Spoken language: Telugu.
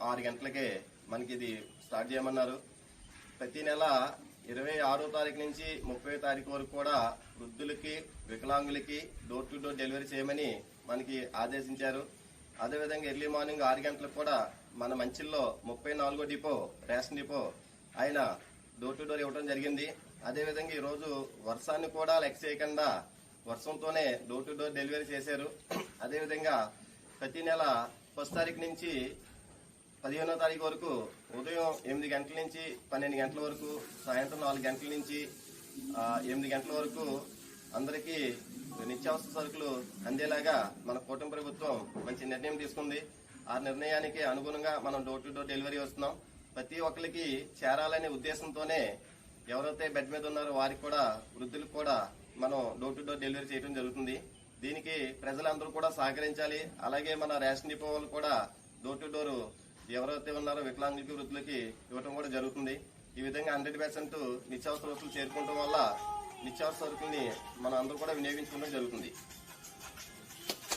6 గంటలకే మనకి ఇది స్టార్ట్ చేయమన్నారు. ప్రతి నెల 26వ తారీఖు నుంచి 30వ తారీఖు వరకు కూడా వృద్ధులకి, వికలాంగులకి డోర్ టు డోర్ డెలివరీ చేయమని మనకి ఆదేశించారు. అదేవిధంగా ఎర్లీ మార్నింగ్ 6 గంటలకు కూడా మన మంచిల్లో 34వ డిపో రేషన్ డిపో ఆయన డోర్ టు డోర్ ఇవ్వడం జరిగింది. అదేవిధంగా ఈ రోజు వర్షాన్ని కూడా లెక్క చేయకుండా వర్షంతోనే డోర్ టు డోర్ డెలివరీ చేశారు. అదేవిధంగా ప్రతి నెల 1వ తారీఖు నుంచి 15వ తారీఖు వరకు ఉదయం 8 గంటల నుంచి 12 గంటల వరకు, సాయంత్రం 4 గంటల నుంచి 8 గంటల వరకు అందరికీ నిత్యావసర సరుకులు అందేలాగా మన కూటమి ప్రభుత్వం మంచి నిర్ణయం తీసుకుంది. ఆ నిర్ణయానికి అనుగుణంగా మనం డోర్ టు డోర్ డెలివరీ వస్తున్నాం. ప్రతి ఒక్కరికి చేరాలనే ఉద్దేశంతోనే ఎవరైతే బెడ్ మీద ఉన్నారో వారికి కూడా, వృద్ధులకు కూడా మనం డోర్ టు డోర్ డెలివరీ చేయడం జరుగుతుంది. దీనికి ప్రజలందరూ కూడా సహకరించాలి. అలాగే మన రేషన్ డిపో వాళ్ళు కూడా డోర్ టు డోర్ ఎవరైతే ఉన్నారో వికలాంగులకి, వృద్ధులకి ఇవ్వడం కూడా జరుగుతుంది. ఈ విధంగా 100% నిత్యావసర వస్తువులు చేరుకోవడం వల్ల నిత్యావసర సరుకుల్ని మనం అందరూ కూడా వినియోగించుకోవడం జరుగుతుంది.